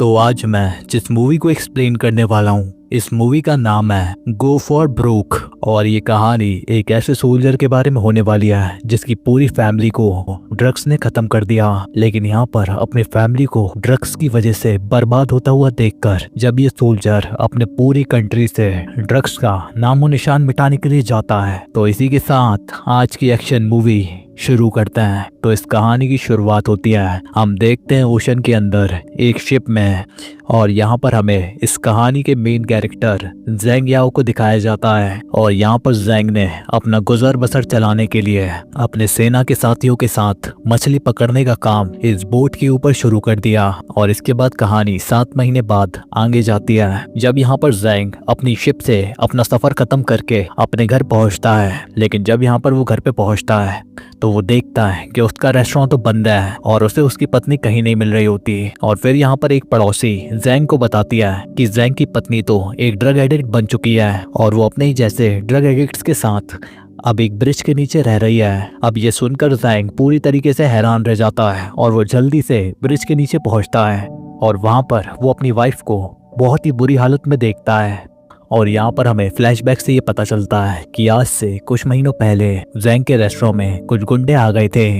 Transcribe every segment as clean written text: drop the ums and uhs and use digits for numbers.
तो आज मैं जिस मूवी को एक्सप्लेन करने वाला हूँ इस मूवी का नाम है गो फॉर ब्रोक। और ये कहानी एक ऐसे सोल्जर के बारे में होने वाली है जिसकी पूरी फैमिली को ड्रग्स ने खत्म कर दिया। लेकिन यहाँ पर अपनी फैमिली को ड्रग्स की वजह से बर्बाद होता हुआ देखकर जब ये सोल्जर अपने पूरी कंट्री से ड्रग्स का नामो निशान मिटाने के लिए जाता है, तो इसी के साथ आज की एक्शन मूवी शुरू करते हैं। तो इस कहानी की शुरुआत होती है, हम देखते हैं ओशन के अंदर एक शिप में, और यहाँ पर हमें इस कहानी के मेन कैरेक्टर ज़ेंग याओ को दिखाया जाता है। और यहाँ पर ज़ेंग ने अपना गुजर बसर चलाने के लिए अपने सेना के साथियों के साथ मछली पकड़ने का काम इस बोट के ऊपर शुरू कर दिया। और इसके बाद कहानी 7 महीने बाद आगे जाती है, जब यहाँ पर ज़ेंग अपनी शिप से अपना सफर खत्म करके अपने घर पहुँचता है। लेकिन जब यहाँ पर वो घर पे पहुँचता है तो वो देखता है कि उसका रेस्टोरेंट तो बंद है और उसे उसकी पत्नी कहीं नहीं मिल रही होती। और फिर यहाँ पर एक पड़ोसी ज़ेंग को बताती है कि ज़ेंग की पत्नी तो एक ड्रग एडिक्ट बन चुकी है और वो अपने ही जैसे ड्रग एडिक्ट्स के साथ अब एक ब्रिज के नीचे रह रही है। अब ये सुनकर ज़ेंग पूरी तरीके से हैरान रह जाता है और वो जल्दी से ब्रिज के नीचे पहुंचता है और वहां पर वो अपनी वाइफ को बहुत ही बुरी हालत में देखता है। और यहाँ पर हमें फ्लैशबैक से ये पता चलता है कि आज से कुछ महीनों पहले ज़ेंग के रेस्टोरेंट में कुछ गुंडे आ गए थे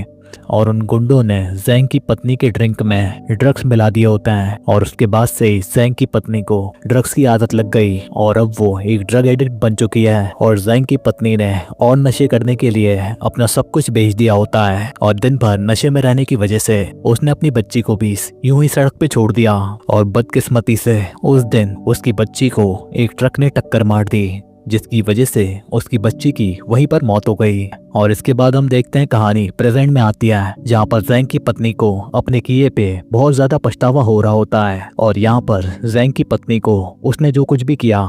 और उन गुंडों ने ज़ेंग की पत्नी के ड्रिंक में ड्रग्स मिला दिए होते हैं। और उसके बाद से ही ज़ेंग की पत्नी को ड्रग्स की आदत लग गई और अब वो एक ड्रग एडिक्ट बन चुकी है। और ज़ेंग की पत्नी ने और नशे करने के लिए अपना सब कुछ बेच दिया होता है और दिन भर नशे में रहने की वजह से उसने अपनी बच्ची को भी यूं ही सड़क पे छोड़ दिया। और बदकिस्मती से उस दिन उसकी बच्ची को एक ट्रक ने टक्कर मार दी, जिसकी वजह से उसकी बच्ची की वहीं पर मौत हो गई। और इसके बाद हम देखते हैं कहानी प्रेजेंट में आती है, जहाँ पर ज़ेंग की पत्नी को अपने किए पे बहुत ज्यादा पछतावा हो रहा होता है। और यहाँ पर ज़ेंग की पत्नी को उसने जो कुछ भी किया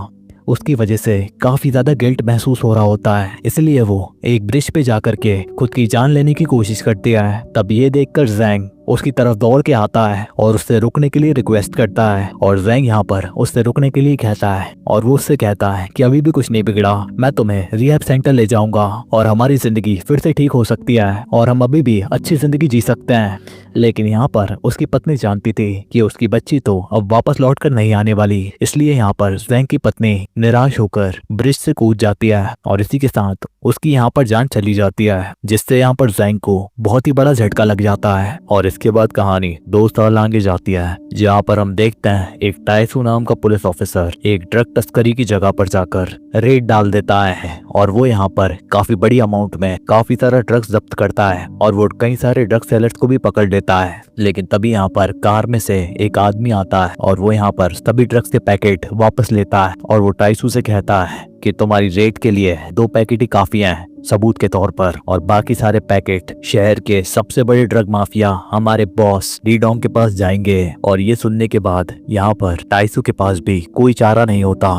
उसकी वजह से काफी ज्यादा गिल्ट महसूस हो रहा होता है, इसलिए वो एक ब्रिज पे जाकर के खुद की जान लेने की कोशिश करती है। तब ये देखकर ज़ेंग उसकी तरफ दौड़ के आता है और उससे रुकने के लिए रिक्वेस्ट करता है। और ज़ेंग यहाँ पर उससे रुकने के लिए कहता है और वो उससे कहता है कि अभी भी कुछ नहीं बिगड़ा, मैं तुम्हें रिहैब सेंटर ले जाऊंगा और हमारी जिंदगी फिर से ठीक हो सकती है और हम अभी भी अच्छी जिंदगी जी सकते हैं। लेकिन यहाँ पर उसकी पत्नी जानती थी कि उसकी बच्ची तो अब वापस लौट कर नहीं आने वाली, इसलिए यहाँ पर ज़ेंग की पत्नी निराश होकर ब्रिज से कूद जाती है और इसी के साथ उसकी यहाँ पर जान चली जाती है, जिससे यहाँ पर ज़ेंग को बहुत ही बड़ा झटका लग जाता है। और इसके बाद कहानी 2 साल आगे जाती है, जहाँ पर हम देखते हैं एक टाइसू नाम का पुलिस ऑफिसर एक ड्रग तस्करी की जगह पर जाकर रेड डाल देता है और वो यहाँ पर काफी बड़ी अमाउंट में काफी सारा ड्रग्स जब्त करता है और वो कई सारे ड्रग सेलर्स को भी पकड़ लेता है। लेकिन तभी यहाँ पर कार में से एक आदमी आता है और वो यहाँ पर सभी ड्रग्स के पैकेट वापस लेता है और वो टाइसू से कहता है कि तुम्हारी रेड के लिए 2 पैकेट ही काफी हैं सबूत के तौर पर, और बाकी सारे पैकेट शहर के सबसे बड़े ड्रग माफिया हमारे बॉस ली डोंग के पास जाएंगे। और ये सुनने के बाद यहाँ पर टाइसू के पास भी कोई चारा नहीं होता,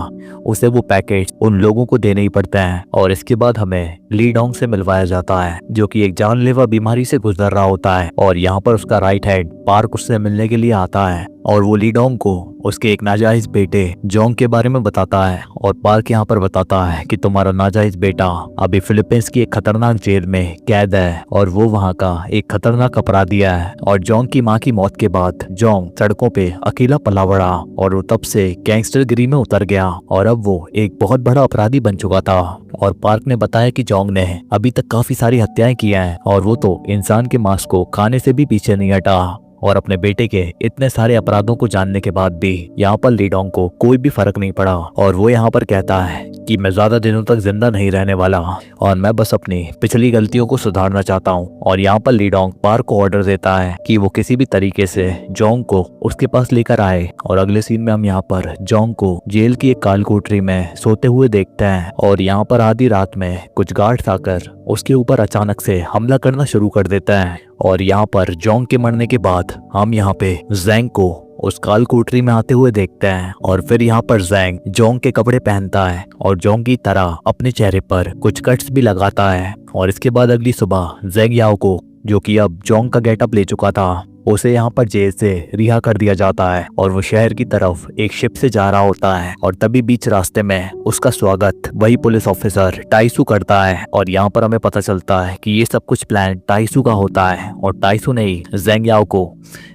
उसे वो पैकेट उन लोगों को देने ही पड़ते हैं। और इसके बाद हमें ली डोंग से मिलवाया जाता है, जो कि एक जानलेवा बीमारी से गुजर रहा होता है। और यहाँ पर उसका राइट हैंड पार्क उससे मिलने के लिए आता है और वो ली डोंग को उसके एक नाजायज बेटे जोंग के बारे में बताता है। और पार्क यहाँ पर बताता है कि तुम्हारा नाजायज बेटा अभी फिलीपींस की एक खतरनाक जेल में कैद है और वो वहाँ का एक खतरनाक अपराधी है। और जोंग की माँ की मौत के बाद जोंग सड़कों पे अकेला पला बढ़ा और वो तब से गैंगस्टरगिरी में उतर गया और अब वो एक बहुत बड़ा अपराधी बन चुका था। और पार्क ने बताया कि जोंग ने अभी तक काफी सारी हत्याएं की हैं और वो तो इंसान के मांस को खाने से भी पीछे नहीं हटा। और अपने बेटे के इतने सारे अपराधों को जानने के बाद भी यहाँ पर ली डोंग को कोई भी फर्क नहीं पड़ा और वो यहाँ पर कहता है कि मैं ज्यादा दिनों तक जिंदा नहीं रहने वाला और मैं बस अपनी पिछली गलतियों को सुधारना चाहता हूँ। और यहाँ पर ली डोंग पार्क को ऑर्डर देता है कि वो किसी भी तरीके से जोंग को उसके पास लेकर आए। और अगले सीन में हम यहाँ पर जोंग को जेल की एक काल कोठरी में सोते हुए देखते हैं और यहाँ पर आधी रात में कुछ गार्ड्स आकर उसके ऊपर अचानक से हमला करना शुरू कर देता है। और यहाँ पर जोंग के मरने के बाद हम यहाँ पे ज़ेंग को उस काल कोठरी में आते हुए देखते हैं। और फिर यहाँ पर ज़ेंग जोंग के कपड़े पहनता है और जोंग की तरह अपने चेहरे पर कुछ कट्स भी लगाता है। और इसके बाद अगली सुबह ज़ेंग याओ को, जो कि अब जोंग का गेटअप ले चुका था, उसे यहाँ पर जेल से रिहा कर दिया जाता है और वो शहर की तरफ एक शिप से जा रहा होता है। और तभी बीच रास्ते में उसका स्वागत वही पुलिस ऑफिसर टाइसू करता है। और यहाँ पर हमें पता चलता है कि ये सब कुछ प्लान टाइसू का होता है और टाइसू ने ही ज़ेंग याओ को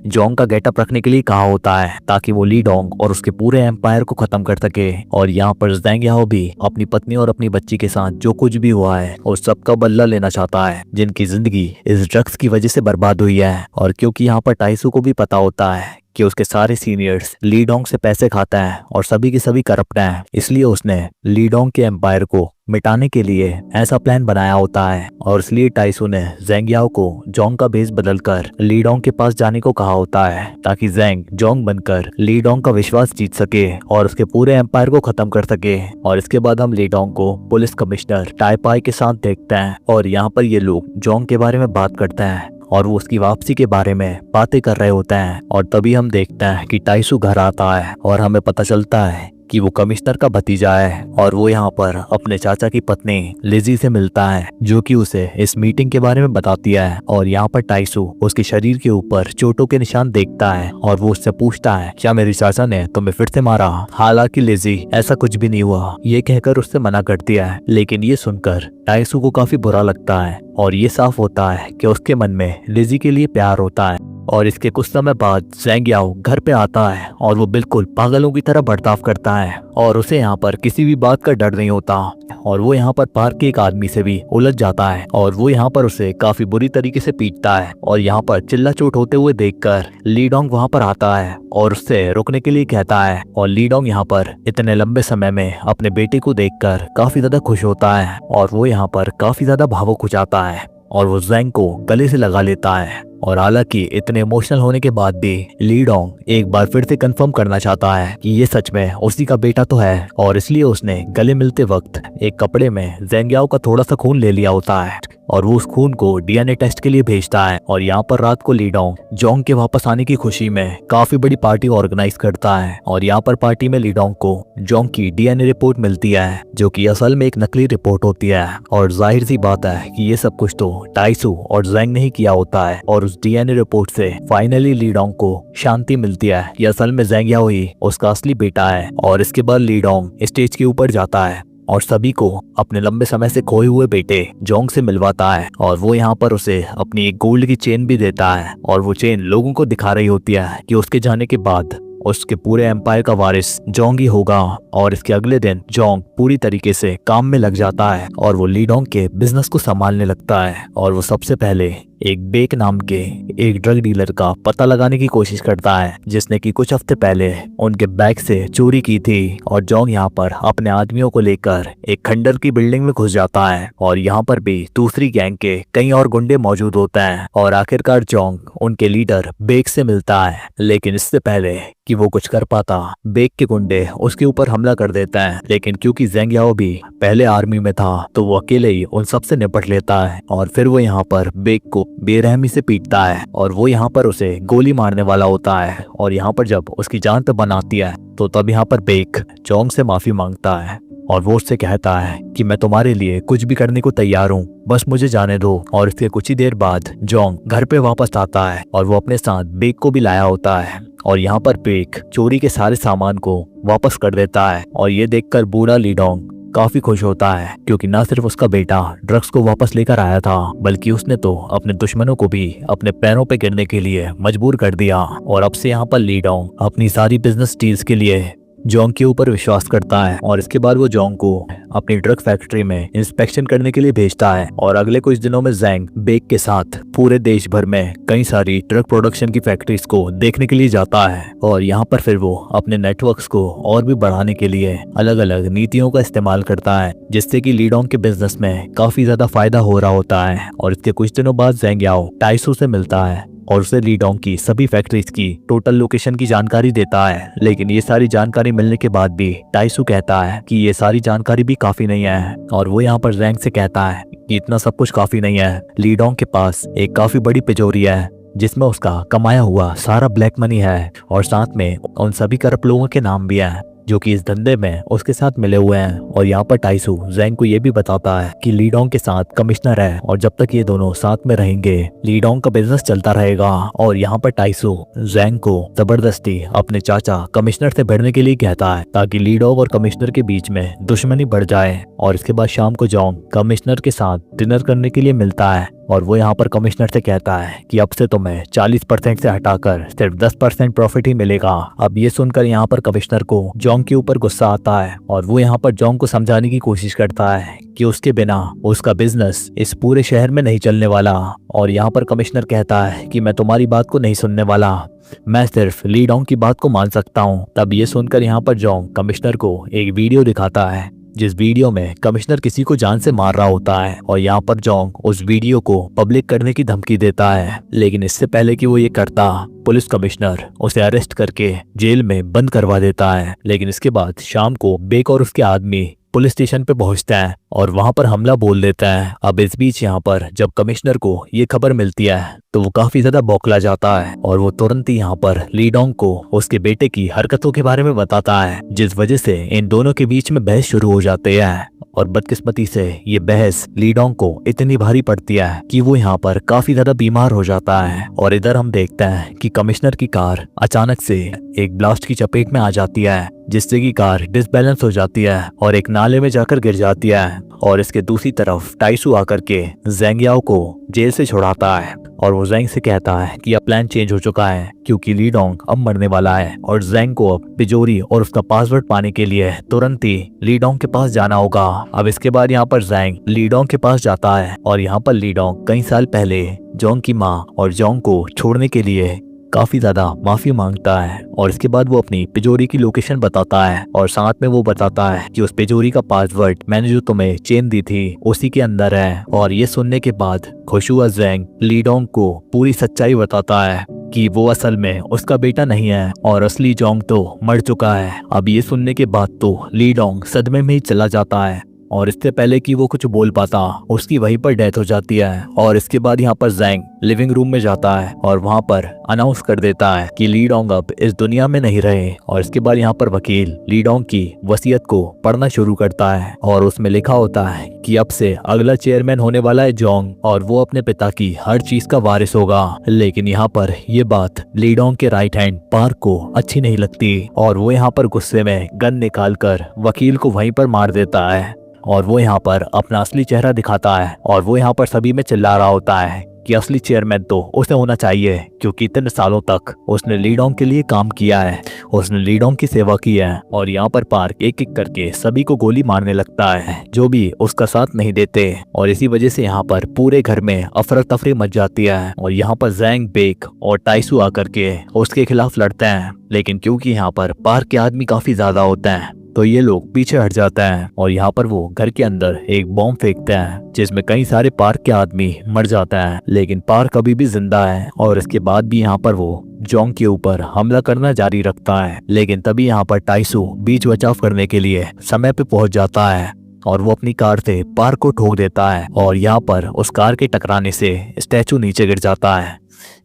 जोंग का गेटअप रखने के लिए कहा होता है ताकि वो ली डोंग और उसके पूरे एम्पायर को खत्म कर सके। और यहाँ पर ज़ेंग याओ भी अपनी पत्नी और अपनी बच्ची के साथ जो कुछ भी हुआ है उस सबका बदला लेना चाहता है, जिनकी जिंदगी इस ड्रग्स की वजह से बर्बाद हुई है। और क्योंकि यहाँ पर टाइसू को भी पता होता है कि उसके सारे सीनियर्स ली डोंग से पैसे खाता है और सभी के सभी करप्ट हैं, इसलिए उसने ली डोंग के एम्पायर को मिटाने के लिए ऐसा प्लान बनाया होता है। और इसलिए टाइसू ने ज़ेंग याओ को जोंग का भेस बदलकर ली डोंग के पास जाने को कहा होता है ताकि ज़ेंग जोंग बनकर ली डोंग का विश्वास जीत सके और उसके पूरे एम्पायर को खत्म कर सके। और इसके बाद हम ली डोंग को पुलिस कमिश्नर टाई पाई के साथ देखते हैं और यहाँ पर ये लोग जोंग के बारे में बात करते हैं और वो उसकी वापसी के बारे में बातें कर रहे होते हैं। और तभी हम देखते हैं कि टाइसू घर आता है और हमें पता चलता है कि वो कमिश्नर का भतीजा है और वो यहाँ पर अपने चाचा की पत्नी लिजी से मिलता है जो कि उसे इस मीटिंग के बारे में बताती है। और यहाँ पर टाइसू उसके शरीर के ऊपर चोटों के निशान देखता है और वो उससे पूछता है क्या मेरे चाचा ने तुम्हें फिर से मारा। हालांकि लिजी ऐसा कुछ भी नहीं हुआ ये कहकर उससे मना करती है, लेकिन ये सुनकर टाइसू को काफी बुरा लगता है और ये साफ होता है कि उसके मन में लिजी के लिए प्यार होता है। और इसके कुछ समय बाद ज़ेंग याओ घर पे आता है और वो बिल्कुल पागलों की तरह बर्ताव करता है और उसे यहाँ पर किसी भी बात का डर नहीं होता। और वो यहाँ पर पार्क के एक आदमी से भी उलझ जाता है और वो यहाँ पर उसे काफी बुरी तरीके से पीटता है। और यहाँ पर चिल्ला चोट होते हुए देखकर ली डोंग वहाँ पर आता है और उससे रुकने के लिए कहता है। और ली डोंग यहाँ पर इतने लंबे समय में अपने बेटे को देखकर काफी ज्यादा खुश होता है और वो यहाँ पर काफी ज्यादा भावुक हो जाता है और वो ज़ेंग को गले से लगा लेता है। और हालांकि इतने इमोशनल होने के बाद भी ली डोंग एक बार फिर से कंफर्म करना चाहता है कि ये सच में उसी का बेटा तो है और इसलिए उसने गले मिलते वक्त एक कपड़े में ज़ेंग याओ का थोड़ा सा खून ले लिया होता है और वो उस खून को डीएनए टेस्ट के लिए भेजता है। और यहाँ पर रात को ली डोंग जोंग के वापस आने की खुशी में काफी बड़ी पार्टी ऑर्गेनाइज करता है और यहाँ पर पार्टी में ली डोंग को जोंग की डीएनए रिपोर्ट मिलती है जो कि असल में एक नकली रिपोर्ट होती है। और जाहिर सी बात है कि ये सब कुछ तो टाइसू और ज़ेंग ने ही किया होता है और उस डीएनए रिपोर्ट से फाइनली ली डोंग को शांति मिलती है कि असल में ज़ेंग याओ ही उसका असली बेटा है। और इसके बाद ली डोंग स्टेज के ऊपर जाता है और सभी को अपने लंबे समय से खोए हुए बेटे जोंग से मिलवाता है और वो यहाँ पर उसे अपनी एक गोल्ड की चेन भी देता है और वो चेन लोगों को दिखा रही होती है कि उसके जाने के बाद उसके पूरे एम्पायर का वारिस जोंग ही होगा। और इसके अगले दिन जोंग पूरी तरीके से काम में लग जाता है और वो ली डोंग के बिजनेस को संभालने लगता है और वो सबसे पहले एक बेक नाम के एक ड्रग डीलर का पता लगाने की कोशिश करता है जिसने कि कुछ हफ्ते पहले उनके बैग से चोरी की थी। और जोंग यहाँ पर अपने आदमियों को लेकर एक खंडर की बिल्डिंग में घुस जाता है और यहाँ पर भी दूसरी गैंग के कई और गुंडे मौजूद होते हैं और आखिरकार जोंग उनके लीडर बेक से मिलता है। लेकिन इससे पहले कि वो कुछ कर पाता बेक के गुंडे उसके ऊपर हमला कर देता है, लेकिन क्योंकि ज़ेंग याओ भी पहले आर्मी में था तो वो अकेले ही उन सब से निपट लेता है। और फिर वो यहाँ पर बेक को बेरहमी से पीटता है और वो यहाँ पर उसे गोली मारने वाला होता है। और यहाँ पर जब उसकी जान पे बन आती है तो तब यहाँ पर बेक जोंग से माफी मांगता है और वो उससे कहता है कि मैं तुम्हारे लिए कुछ भी करने को तैयार हूँ, बस मुझे जाने दो। और इसके कुछ ही देर बाद जोंग घर पे वापस आता है और वो अपने साथ बेक को भी लाया होता है और यहाँ पर बेक चोरी के सारे सामान को वापस कर देता है। और ये देखकर बूढ़ा ली डोंग काफी खुश होता है क्योंकि न सिर्फ उसका बेटा ड्रग्स को वापस लेकर आया था बल्कि उसने तो अपने दुश्मनों को भी अपने पैरों पे गिरने के लिए मजबूर कर दिया। और अब से यहाँ पर ली डोंग अपनी सारी बिजनेस डील्स के लिए जोंग के ऊपर विश्वास करता है। और इसके बाद वो जोंग को अपनी ड्रग फैक्ट्री में इंस्पेक्शन करने के लिए भेजता है और अगले कुछ दिनों में ज़ेंग बेक के साथ पूरे देश भर में कई सारी ड्रग प्रोडक्शन की फैक्ट्रीज को देखने के लिए जाता है। और यहाँ पर फिर वो अपने नेटवर्क्स को और भी बढ़ाने के लिए अलग अलग नीतियों का इस्तेमाल करता है जिससे कि ली डोंग के बिजनेस में काफी ज्यादा फायदा हो रहा होता है। और इसके कुछ दिनों बाद ज़ेंग याओ टाइसू से मिलता है और उसे ली डोंग की सभी फैक्ट्रीज की टोटल लोकेशन की जानकारी देता है। लेकिन ये सारी जानकारी मिलने के बाद भी टाइसू कहता है कि ये सारी जानकारी भी काफी नहीं है और वो यहाँ पर ज़ेंग से कहता है कि इतना सब कुछ काफी नहीं है। ली डोंग के पास एक काफी बड़ी तिजोरी है जिसमें उसका कमाया हुआ सारा ब्लैक मनी है और साथ में उन सभी करप्ट लोगों के नाम भी है जो कि इस धंधे में उसके साथ मिले हुए हैं। और यहाँ पर टाइसू जैंग को ये भी बताता है कि ली डोंग के साथ कमिश्नर है और जब तक ये दोनों साथ में रहेंगे ली डोंग का बिजनेस चलता रहेगा। और यहाँ पर टाइसू जैंग को जबरदस्ती अपने चाचा कमिश्नर से भिड़ने के लिए कहता है ताकि ली डोंग और कमिश्नर के बीच में दुश्मनी बढ़ जाए। और इसके बाद शाम को जोंग कमिश्नर के साथ डिनर करने के लिए मिलता है और वो यहाँ पर कमिश्नर से कहता है कि अब से तुम्हें 40% से हटाकर सिर्फ 10% प्रॉफिट ही मिलेगा। अब ये सुनकर यहाँ पर कमिश्नर को जोंग के ऊपर गुस्सा आता है और वो यहाँ पर जोंग को समझाने की कोशिश करता है कि उसके बिना उसका बिजनेस इस पूरे शहर में नहीं चलने वाला। और यहाँ पर कमिश्नर कहता है कि मैं तुम्हारी बात को नहीं सुनने वाला, मैं सिर्फ ली डोंग की बात को मान सकता हूँ। तब ये सुनकर यहाँ पर जोंग कमिश्नर को एक वीडियो दिखाता है जिस वीडियो में कमिश्नर किसी को जान से मार रहा होता है। और यहाँ पर जोंग उस वीडियो को पब्लिक करने की धमकी देता है, लेकिन इससे पहले कि वो ये करता पुलिस कमिश्नर उसे अरेस्ट करके जेल में बंद करवा देता है। लेकिन इसके बाद शाम को बेक और उसके आदमी पुलिस स्टेशन पे पहुंचते हैं और वहां पर हमला बोल देता है। अब इस बीच यहाँ पर जब कमिश्नर को ये खबर मिलती है तो वो काफी ज्यादा बौखला जाता है और वो तुरंत ही यहाँ पर ली डोंग को उसके बेटे की हरकतों के बारे में बताता है, जिस वजह से इन दोनों के बीच में बहस शुरू हो जाती है। और बदकिस्मती से ये बहस ली डोंग को इतनी भारी पड़ती है कि वो यहाँ पर काफी ज्यादा बीमार हो जाता है। और इधर हम देखते हैं कि कमिश्नर की कार अचानक से एक ब्लास्ट की चपेट में आ जाती है, जिससे कि कार डिसबैलेंस हो जाती है और एक नाले में जाकर गिर जाती है। और इसके दूसरी तरफ टाइसू आकर के जैंग याओ को जेल से छुड़ाता है और वो जैंग से कहता है कि अब प्लान चेंज हो चुका है क्योंकि ली डोंग अब मरने वाला है और जैंग को अब तिजोरी और उसका पासवर्ड पाने के लिए तुरंत ही ली डोंग के पास जाना होगा। अब इसके बाद यहाँ पर जैंग ली डोंग के पास जाता है और यहाँ पर ली डोंग कई साल पहले जोंग की माँ और जोंग को छोड़ने के लिए काफी ज्यादा माफी मांगता है। और इसके बाद वो अपनी तिजोरी की लोकेशन बताता है और साथ में वो बताता है कि उस तिजोरी का पासवर्ड मैंने जो तुम्हें चेन दी थी उसी के अंदर है। और ये सुनने के बाद खुश हुआ जैंग ली डोंग को पूरी सच्चाई बताता है कि वो असल में उसका बेटा नहीं है और असली जोंग तो मर चुका है। अब ये सुनने के बाद तो ली डोंग सदमे में ही चला जाता है और इससे पहले कि वो कुछ बोल पाता उसकी वहीं पर डेथ हो जाती है। और इसके बाद यहाँ पर जैंग लिविंग रूम में जाता है और वहाँ पर अनाउंस कर देता है कि ली डोंग अब इस दुनिया में नहीं रहे। और इसके बाद यहाँ पर वकील ली डोंग की वसीयत को पढ़ना शुरू करता है और उसमें लिखा होता है कि अब से अगला चेयरमैन होने वाला है जोंग और वो अपने पिता की हर चीज का वारिस होगा। लेकिन यहाँ पर ये बात ली डोंग के राइट हैंड पार्क को अच्छी नहीं लगती और वो यहाँ पर गुस्से में गन निकाल कर वकील को वहीं पर मार देता है। और वो यहाँ पर अपना असली चेहरा दिखाता है और वो यहाँ पर सभी में चिल्ला रहा होता है कि असली चेयरमैन तो उसे होना चाहिए क्योंकि इतने सालों तक उसने ली डोंग के लिए काम किया है, उसने ली डोंग की सेवा की है। और यहाँ पर पार्क एक एक करके सभी को गोली मारने लगता है जो भी उसका साथ नहीं देते और इसी वजह से यहाँ पर पूरे घर में अफरा तफरी मच जाती है। और यहाँ पर जैंग बेक और टाइसू आकर के उसके खिलाफ लड़ते हैं, लेकिन क्योंकि यहाँ पर पार्क के आदमी काफी ज्यादा होते हैं तो ये लोग पीछे हट जाते हैं और यहाँ पर वो घर के अंदर एक बॉम्ब फेंकते हैं जिसमें कई सारे पार्क के आदमी मर जाते हैं, लेकिन पार्क अभी भी जिंदा है। और इसके बाद भी यहाँ पर वो जोंग के ऊपर हमला करना जारी रखता है, लेकिन तभी यहाँ पर टाइसू बीच बचाव करने के लिए समय पे पहुंच जाता है और वो अपनी कार से पार्क को ठोक देता है और यहाँ पर उस कार के टकराने से स्टैचू नीचे गिर जाता है,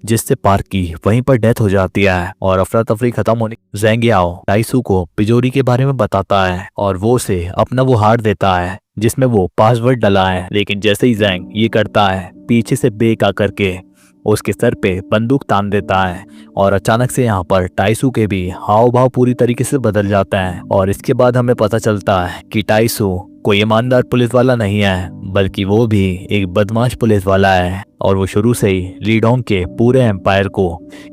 जिससे पार्क की वहीं पर डेथ हो जाती है। और अफरा तफरी खत्म होने जैंग याओ टाइसू को तिजोरी के बारे में बताता है और वो उसे अपना वो हार देता है जिसमें वो पासवर्ड डला है। लेकिन जैसे ही जैंग ये करता है पीछे से बेक आकर के उसके सर पे बंदूक तान देता है और अचानक से यहाँ पर टाइसू के भी हाव भाव पूरी तरीके से बदल जाता है। और इसके बाद हमें पता चलता है कि टाइसू कोई ईमानदार पुलिस वाला नहीं है बल्कि वो भी एक बदमाश पुलिस वाला है और वो शुरू से ही ली डोंग के पूरे एम्पायर को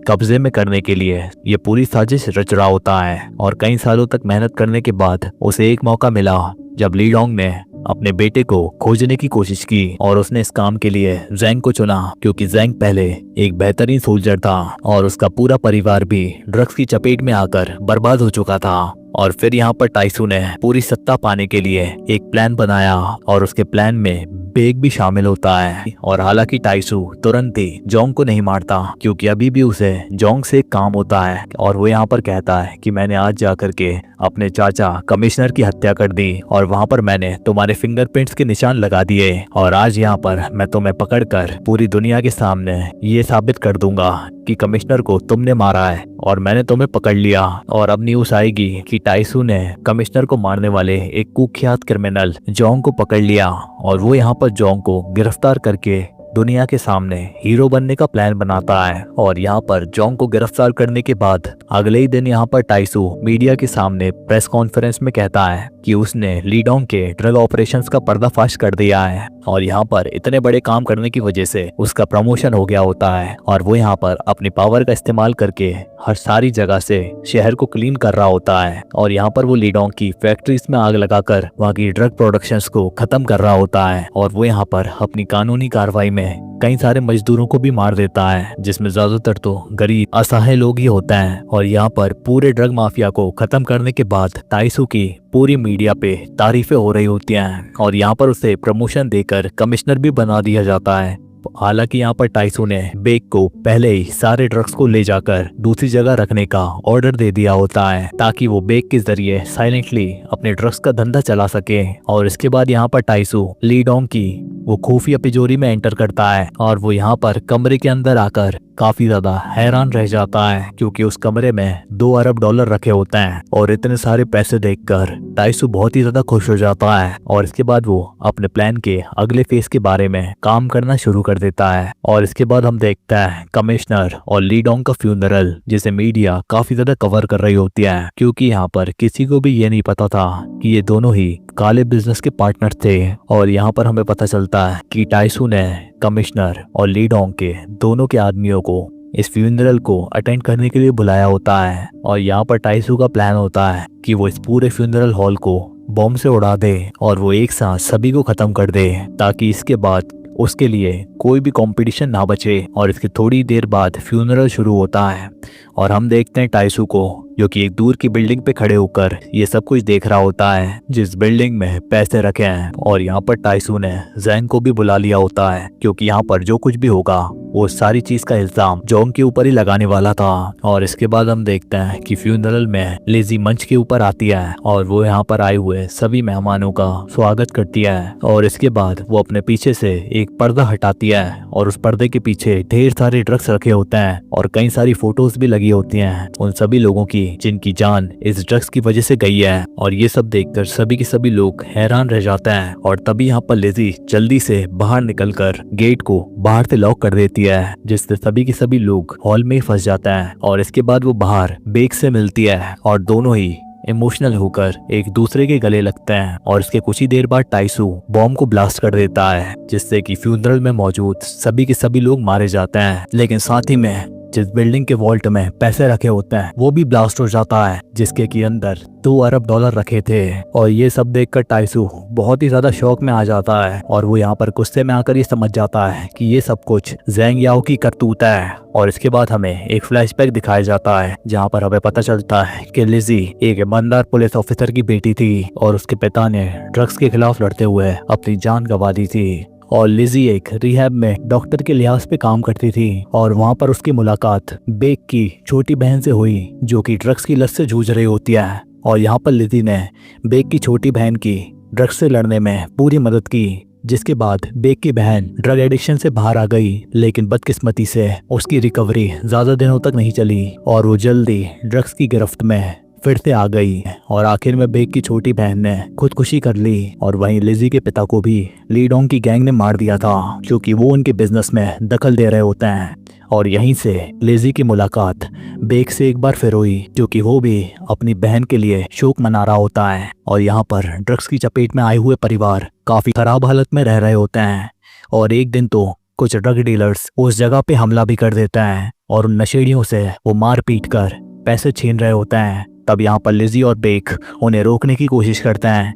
कब्जे में करने के लिए ये पूरी साजिश रच रहा होता है। और कई सालों तक मेहनत करने के बाद उसे एक मौका मिला जब ली डोंग ने अपने बेटे को खोजने की कोशिश की और उसने इस काम के लिए जैंग को चुना क्योंकि जैंग पहले एक बेहतरीन सोल्जर था और उसका पूरा परिवार भी ड्रग्स की चपेट में आकर बर्बाद हो चुका था। और फिर यहाँ पर टाइसू ने पूरी सत्ता पाने के लिए एक प्लान बनाया और उसके प्लान में बेक भी शामिल होता है। और हालांकि टाइसू तुरंत ही जोंग को नहीं मारता क्योंकि अभी भी उसे जोंग से एक काम होता है और वो यहाँ पर कहता है कि मैंने आज जाकर के अपने चाचा कमिश्नर की हत्या कर दी और वहाँ पर मैंने तुम्हारे फिंगरप्रिंट्स के निशान लगा दिए और आज यहाँ पर मैं तुम्हें पकड़कर पूरी दुनिया के सामने ये साबित कर दूंगा कि कमिश्नर को तुमने मारा है और मैंने तुम्हें पकड़ लिया। और अब न्यूज़ आएगी कि टाइसू ने कमिश्नर को मारने वाले एक कुख्यात क्रिमिनल जोंग को पकड़ लिया और वो यहाँ पर जोंग को गिरफ्तार करके दुनिया के सामने हीरो बनने का प्लान बनाता है। और यहाँ पर जोंग को गिरफ्तार करने के बाद अगले ही दिन यहाँ पर टाइसू मीडिया के सामने प्रेस कॉन्फ्रेंस में कहता है कि उसने लीडोंग के ड्रग ऑपरेशंस का पर्दाफाश कर दिया है और यहाँ पर इतने बड़े काम करने की वजह से उसका प्रमोशन हो गया होता है और वो यहाँ पर अपनी पावर का इस्तेमाल करके हर सारी जगह से शहर को क्लीन कर रहा होता है। और यहाँ पर वो लीडोंग की फैक्ट्रीज में आग लगाकर वहाँ की ड्रग प्रोडक्शंस को खत्म कर रहा होता है और वो यहाँ पर अपनी कानूनी कार्रवाई में कई सारे मजदूरों को भी मार देता है जिसमें ज्यादातर तो गरीब असहाय लोग ही होते हैं। और यहाँ पर पूरे ड्रग माफिया को खत्म करने के बाद टाइसू की पूरी मीडिया पे तारीफें हो रही होती हैं और यहाँ पर उसे प्रमोशन देकर कमिश्नर भी बना दिया जाता है। हालांकि यहाँ पर टाइसू ने बेक को पहले ही सारे ड्रग्स को ले जाकर दूसरी जगह रखने का ऑर्डर दे दिया होता है ताकि वो बेक के जरिए साइलेंटली अपने ड्रग्स का धंधा चला सके। और इसके बाद यहाँ पर टाइसू लीडोंग की वो खुफिया तिजोरी में एंटर करता है और वो यहाँ पर कमरे के अंदर आकर काफी ज्यादा हैरान रह जाता है क्योंकि उस कमरे में $2 अरब रखे होते हैं और इतने सारे पैसे देखकर टाइसू बहुत ही ज्यादा खुश हो जाता है। और इसके बाद वो अपने प्लान के अगले फेज के बारे में काम करना शुरू कर देता है। और इसके बाद हम देखते हैं कमिश्नर और लीडोंग का फ्यूनरल जिसे मीडिया काफी ज्यादा कवर कर रही होती है क्योंकि यहाँ पर किसी को भी ये नहीं पता था कि ये दोनों ही काले बिजनेस के पार्टनर थे। और यहाँ पर हमें पता चलता है कि टाइसू ने कमिश्नर और लीडोंग के दोनों के आदमियों को इस फ्यूनरल को अटेंड करने के लिए बुलाया होता है। और यहाँ पर टाइसू का प्लान होता है कि वो इस पूरे फ्यूनरल हॉल को बॉम्ब से उड़ा दे और वो एक साथ सभी को खत्म कर दे ताकि इसके बाद उसके लिए कोई भी कंपटीशन ना बचे। और इसके थोड़ी देर बाद फ्यूनरल शुरू होता है और हम देखते हैं टाइसू को जो कि एक दूर की बिल्डिंग पे खड़े होकर ये सब कुछ देख रहा होता है जिस बिल्डिंग में पैसे रखे हैं। और यहाँ पर टाइसू ने जैंग को भी बुला लिया होता है क्योंकि यहाँ पर जो कुछ भी होगा वो सारी चीज का इल्जाम जोंग के ऊपर ही लगाने वाला था। और इसके बाद हम देखते हैं कि फ्यूनरल में लिजी मंच के ऊपर आती है और वो यहाँ पर आए हुए सभी मेहमानों का स्वागत करती है। और इसके बाद वो अपने पीछे से एक पर्दा हटाती है और उस पर्दे के पीछे ढेर सारे ड्रग्स रखे होते हैं और कई सारी फोटोज भी लगी होती हैं उन सभी लोगों की जिनकी जान इस ड्रग्स की वजह से गई है। और ये सब देखकर सभी के सभी लोग हैरान रह जाते हैं। और तभी यहाँ पर लिजी जल्दी से बाहर निकलकर गेट को बाहर से लॉक कर देती है जिससे सभी के सभी लोग हॉल में फंस जाते हैं। और इसके बाद वो बाहर बेक से मिलती है और दोनों ही इमोशनल होकर एक दूसरे के गले लगते हैं। और इसके कुछ ही देर बाद टाइसू बॉम्ब को ब्लास्ट कर देता है जिससे कि फ्यूनरल में मौजूद सभी के सभी लोग मारे जाते हैं। लेकिन साथ ही में जिस बिल्डिंग के वॉल्ट में पैसे रखे होते हैं वो भी ब्लास्ट हो जाता है जिसके की अंदर $2 अरब रखे थे। और ये सब देखकर टाइसू बहुत ही ज्यादा शौक में आ जाता है और वो यहाँ पर गुस्से में आकर ये समझ जाता है कि ये सब कुछ ज़ैंग याओ की करतूत है। और इसके बाद हमें एक फ्लैशबैक दिखाया जाता है जहाँ पर हमें पता चलता है कि लिजी एक ईमानदार पुलिस ऑफिसर की बेटी थी और उसके पिता ने ड्रग्स के खिलाफ लड़ते हुए अपनी जान गंवा दी थी। और लिजी एक रिहैब में डॉक्टर के लिहाज पे काम करती थी और वहाँ पर उसकी मुलाकात बेक की छोटी बहन से हुई जो कि ड्रग्स की लत से जूझ रही होती है। और यहाँ पर लिजी ने बेक की छोटी बहन की ड्रग्स से लड़ने में पूरी मदद की जिसके बाद बेक की बहन ड्रग एडिक्शन से बाहर आ गई। लेकिन बदकिस्मती से उसकी रिकवरी ज्यादा दिनों तक नहीं चली और वो जल्दी ड्रग्स की गिरफ्त में फिर से आ गई। और आखिर में बेक की छोटी बहन ने खुदकुशी कर ली। और वहीं लिजी के पिता को भी लीडोंग की गैंग ने मार दिया था क्योंकि वो उनके बिजनेस में दखल दे रहे होते हैं। और यहीं से लिजी की मुलाकात बेक से एक बार फिर हुई क्योंकि वो भी अपनी बहन के लिए शोक मना रहा होता है। और यहाँ पर ड्रग्स की चपेट में आए हुए परिवार काफी खराब हालत में रह रहे होते हैं। और एक दिन तो कुछ ड्रग डीलर्स उस जगह पे हमला भी कर देते हैं और उन नशेड़ियों से वो मार पीट कर पैसे छीन रहे होते हैं। तब यहाँ पर लिजी और बेक उन्हें रोकने की कोशिश करते हैं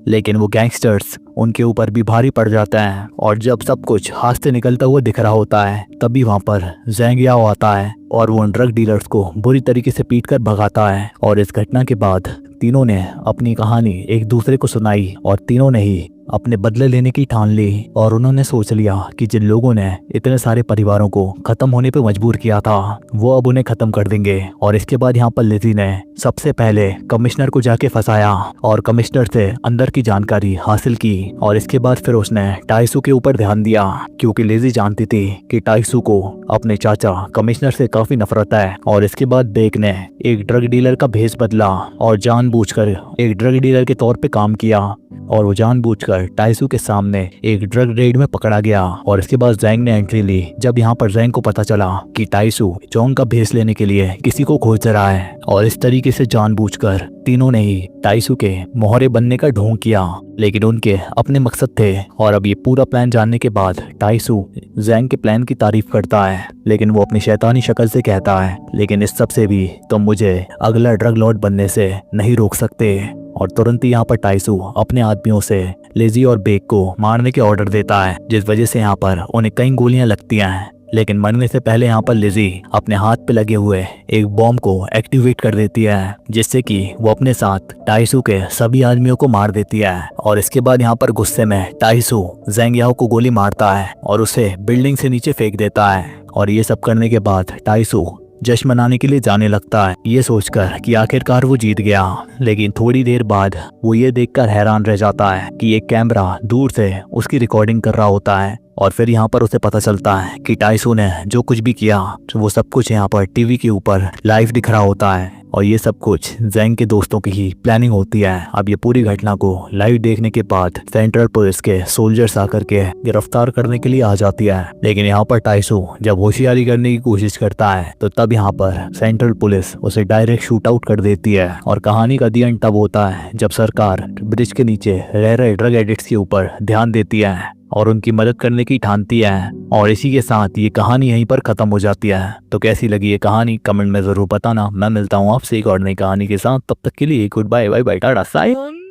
लेकिन वो गैंगस्टर्स उनके ऊपर भी भारी पड़ जाता है। और जब सब कुछ हाथ से निकलता हुआ दिख रहा होता है तभी वहाँ पर ज़ैंग याओ आता है और वो उन ड्रग डीलर्स को बुरी तरीके से पीट कर भगाता है। और इस घटना के बाद तीनों ने अपनी कहानी एक दूसरे को सुनाई और तीनों ने ही अपने बदले लेने की ठान ली। और उन्होंने सोच लिया कि जिन लोगों ने इतने सारे परिवारों को खत्म होने पे मजबूर किया था वो अब उन्हें खत्म कर देंगे। और इसके बाद यहाँ पर लिजी ने सबसे पहले कमिश्नर को जाके फंसाया और कमिश्नर से अंदर की जानकारी हासिल की। और इसके बाद फिर उसने टाइसू के ऊपर ध्यान दिया क्योंकि लिजी जानती थी कि टाइसू को अपने चाचा कमिश्नर से काफी नफरत है। और इसके बाद बेक ने एक ड्रग डीलर का भेष बदला और जानबूझकर एक ड्रग डीलर के तौर पे काम किया। और वो जानबूझकर टाइसू के सामने एक ड्रग रेड में पकड़ा गया। और इसके बाद ज़ैंग ने एंट्री ली जब यहाँ पर ज़ैंग को पता चला कि टाइसू जोंग का भेष लेने के लिए किसी को खोज रहा है। और इस तरीके से जानबूझकर तीनों ने ही टाइसू के मोहरे बनने का ढोंग किया, लेकिन उनके अपने मकसद थे। और अब ये पूरा प्लान जानने के बाद टाइसू ज़ैंग के प्लान की तारीफ करता है, लेकिन वो अपनी शैतानी शक्ल से कहता है लेकिन इस सब से भी तुम मुझे अगला ड्रग लॉर्ड बनने से नहीं रोक सकते। और तुरंत ही यहाँ पर टाइसू अपने आदमियों से लिजी और बेक को मारने के ऑर्डर देता है, जिस वजह से यहाँ पर उन्हें कई गोलियां लगती हैं। लेकिन मरने से पहले यहाँ पर लिजी अपने हाथ पे लगे हुए एक बॉम्ब को एक्टिवेट कर देती है, जिससे कि वो अपने साथ टाइसू के सभी आदमियों को मार देती है। और इसके बाद यहाँ पर गुस्से में टाइसू ज़ैंग याओ को गोली मारता है और उसे बिल्डिंग से नीचे फेंक देता है। और ये सब करने के बाद टाइसू जश्न मनाने के लिए जाने लगता है, ये सोचकर कि आखिरकार वो जीत गया। लेकिन थोड़ी देर बाद वो ये देखकर हैरान रह जाता है कि एक कैमरा दूर से उसकी रिकॉर्डिंग कर रहा होता है। और फिर यहाँ पर उसे पता चलता है कि टाइसू ने जो कुछ भी किया वो सब कुछ यहाँ पर टीवी के ऊपर लाइव दिख रहा होता है। और ये सब कुछ ज़ैंग के दोस्तों की ही प्लानिंग होती है। अब ये पूरी घटना को लाइव देखने के बाद सेंट्रल पुलिस के सोल्जर्स आकर के गिरफ्तार करने के लिए आ जाती है। लेकिन यहाँ पर टाइसू जब होशियारी करने की कोशिश करता है तो तब यहाँ पर सेंट्रल पुलिस उसे डायरेक्ट शूट आउट कर देती है। और कहानी का दी एंड तब होता है जब सरकार ब्रिज के नीचे रह रहे ड्रग एडिक्ट्स के ऊपर ध्यान देती है और उनकी मदद करने की ठानती है। और इसी के साथ ये कहानी यहीं पर खत्म हो जाती है। तो कैसी लगी ये कहानी कमेंट में जरूर बताना। मैं मिलता हूँ आपसे एक और नई कहानी के साथ, तब तक के लिए goodbye, bye bye, ta-ta, sign.